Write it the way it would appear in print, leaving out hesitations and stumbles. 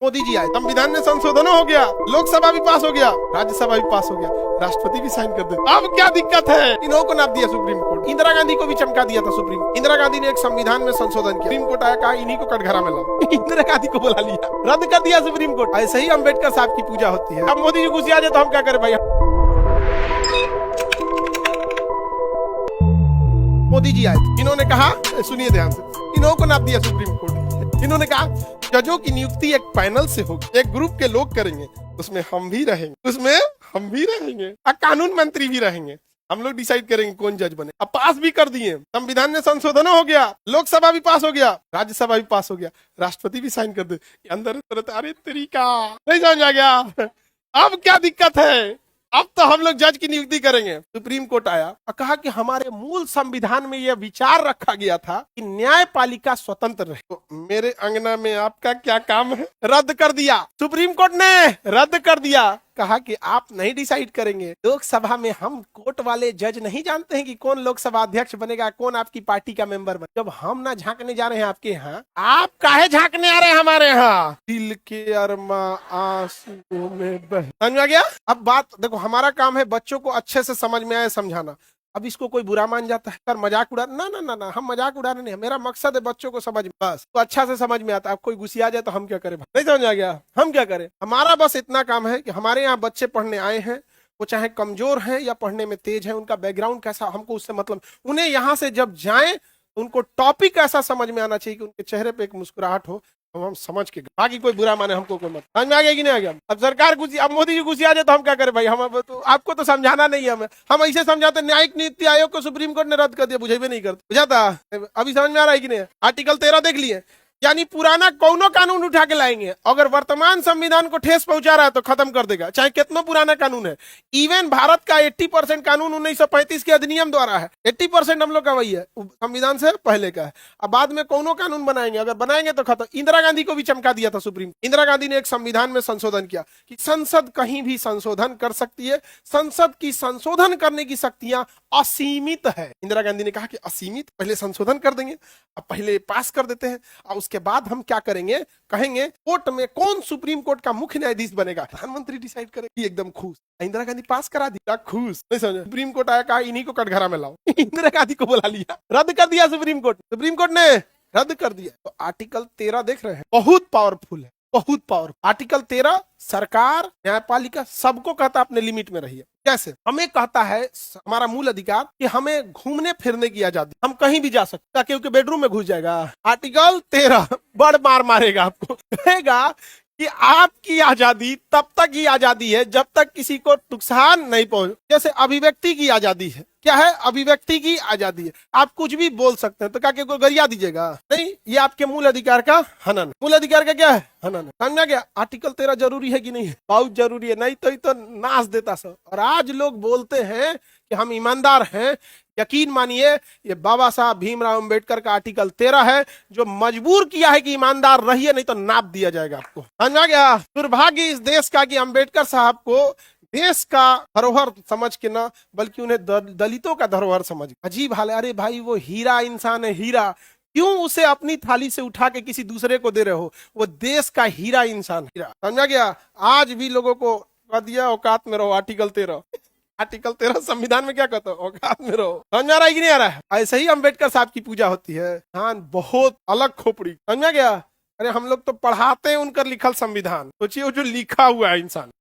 मोदी जी आए, संविधान में संशोधन हो गया, लोकसभा भी पास हो गया, राज्यसभा भी पास हो गया, राष्ट्रपति भी साइन कर दे। अब क्या दिक्कत है? इन्हों को नाप दिया सुप्रीम कोर्ट। इंदिरा गांधी को भी चमका दिया था सुप्रीम। इंदिरा गांधी ने एक संविधान में संशोधन किया, सुप्रीम कोर्ट आया, कहा इन्हीं को कटघरा में लाओ। इंदिरा गांधी को बुला लिया, रद्द कर दिया सुप्रीम कोर्ट। ऐसे ही अम्बेडकर साहब की पूजा होती है। अब मोदी जी घुस आ जाए तो हम क्या करें भैया? मोदी जी आए, इन्होंने कहा, सुनिए ध्यान से, इन्हों को नाप दिया सुप्रीम कोर्ट। इन्होंने कहा जजों की नियुक्ति एक पैनल से होगी, एक ग्रुप के लोग करेंगे, उसमें हम भी रहेंगे, कानून मंत्री भी रहेंगे, हम लोग डिसाइड करेंगे कौन जज बने। अब पास भी कर दिए, संविधान में संशोधन हो गया, लोकसभा भी पास हो गया, राज्यसभा भी पास हो गया, राष्ट्रपति भी साइन कर दे। अंदर अरे तरीका नहीं समझ आ गया। अब क्या दिक्कत है? अब तो हम लोग जज की नियुक्ति करेंगे। सुप्रीम कोर्ट आया और कहा कि हमारे मूल संविधान में यह विचार रखा गया था कि न्यायपालिका स्वतंत्र रहे, तो मेरे अंगना में आपका क्या काम है? रद्द कर दिया सुप्रीम कोर्ट ने, रद्द कर दिया। कहा कि आप नहीं डिसाइड करेंगे, लोकसभा में हम कोर्ट वाले जज नहीं जानते हैं कि कौन लोकसभा अध्यक्ष बनेगा, कौन आपकी पार्टी का मेंबर बने। जब हम ना झांकने जा रहे हैं आपके यहाँ, आप काहे झांकने आ रहे हैं हमारे यहाँ? दिल के अरमा आंसुओं में बह। समझ आ गया? अब बात देखो, हमारा काम है बच्चों को अच्छे से समझ में आए समझाना। अब इसको कोई बुरा मान जाता है, सर मजाक उड़ा, ना ना ना ना, हम मजाक उड़ाने नहीं, मेरा मकसद है बच्चों को समझ, बस तो अच्छा से समझ में आता है। अब कोई गुस्सा जाए तो हम क्या करें? नहीं समझ आ गया? हम क्या करें? हमारा बस इतना काम है कि हमारे यहाँ बच्चे पढ़ने आए हैं, वो चाहे कमजोर हैं या पढ़ने में तेज है, उनका बैकग्राउंड कैसा, हमको उससे मतलब, उन्हें यहाँ से जब जाए उनको टॉपिक ऐसा समझ में आना चाहिए कि उनके चेहरे पे एक मुस्कुराहट हो, हम समझ के, बाकी कोई बुरा माने हमको कोई मत। समझ में आ गया कि नहीं आ गया? अब सरकार गुस्सी, अब मोदी जी गुस्सी आ जाए तो हम क्या करें भाई? हम तो आपको तो समझाना नहीं है, हम ऐसे समझाते। न्यायिक नीति आयोग को सुप्रीम कोर्ट ने रद्द कर दिया, बुझे भी नहीं करते, बुझाता? अभी समझ में आ रहा है कि नहीं? आर्टिकल 13 देख लिए, यानी पुराना कौनो कानून उठा के लाएंगे, अगर वर्तमान संविधान को ठेस पहुंचा रहा है तो खत्म कर देगा, चाहे कितना पुराना कानून है। इवन भारत का 80% कानून 1935 के अधिनियम द्वारा है, 80% हम लोग का वही है, संविधान से पहले का है। अब बाद में कौनो कानून बनाएंगे, अगर बनाएंगे तो खत्म। इंदिरा गांधी को भी चमका दिया था सुप्रीम। इंदिरा गांधी ने एक संविधान में संशोधन किया कि संसद कहीं भी संशोधन कर सकती है, संसद की संशोधन करने की शक्तियां असीमित है। इंदिरा गांधी ने कहा कि असीमित, पहले संशोधन कर देंगे, अब पहले पास कर देते हैं, और उसके बाद हम क्या करेंगे, कहेंगे कोर्ट में कौन सुप्रीम कोर्ट का मुख्य न्यायाधीश बनेगा, प्रधानमंत्री डिसाइड करेगी। एकदम खुश, इंदिरा गांधी पास करा दिया, खुश। नहीं समझे? सुप्रीम कोर्ट आया, कहा इन्हीं को कटघरा में लाओ। इंदिरा गांधी को बुला लिया, रद्द कर दिया सुप्रीम कोर्ट ने रद्द कर दिया। तो आर्टिकल 13 देख रहे हैं, बहुत पावरफुल है, बहुत पावर। आर्टिकल 13 सरकार, न्यायपालिका सबको कहता है अपने लिमिट में रहिए। कैसे? हमें कहता है हमारा मूल अधिकार कि हमें घूमने फिरने की आजादी, हम कहीं भी जा सकते, क्योंकि बेडरूम में घुस जाएगा। आर्टिकल 13 बड़ मार मारेगा आपको, कहेगा कि आपकी आजादी तब तक ही आजादी है जब तक किसी को नुकसान नहीं पहुंचे। जैसे अभिव्यक्ति की आजादी है, क्या है? अभिव्यक्ति की आजादी है, आप कुछ भी बोल सकते हैं, तो क्या कोई गरिया दीजिएगा? नहीं, ये आपके मूल अधिकार का हनन। मूल अधिकार का क्या है? हनन। समझ गया? आर्टिकल 13 जरूरी है कि नहीं है? बहुत जरूरी है, नहीं तो नाश देता सब। और आज लोग बोलते हैं कि हम ईमानदार हैं। यकीन मानिए, ये बाबा साहब भीमराव अंबेडकर का आर्टिकल 13 है जो मजबूर किया है कि ईमानदार रहिए, नहीं तो नाप दिया जाएगा आपको। समझ गया? दुर्भाग्य इस देश का कि अंबेडकर साहब को देश का धरोहर समझ के ना, बल्कि उन्हें दलितों का धरोहर समझ। अजीब हाल है। अरे भाई, वो हीरा इंसान है, हीरा, क्यों उसे अपनी थाली से उठा के किसी दूसरे को दे रहे हो? वो देश का हीरा इंसान, हीरा। समझा गया? आज भी लोगों को कह दिया औकात में रहो, आर्टिकल 13। आर्टिकल 13 संविधान में क्या कहता है? औकात में रहो। समझ आ रहा है कि नहीं आ रहा है? ऐसे ही अंबेडकर साहब की पूजा होती है। हाँ, बहुत अलग खोपड़ी। समझा गया? अरे हम लोग तो पढ़ाते हैं उनका लिखल संविधान, सोचिए वो जो लिखा हुआ है इंसान।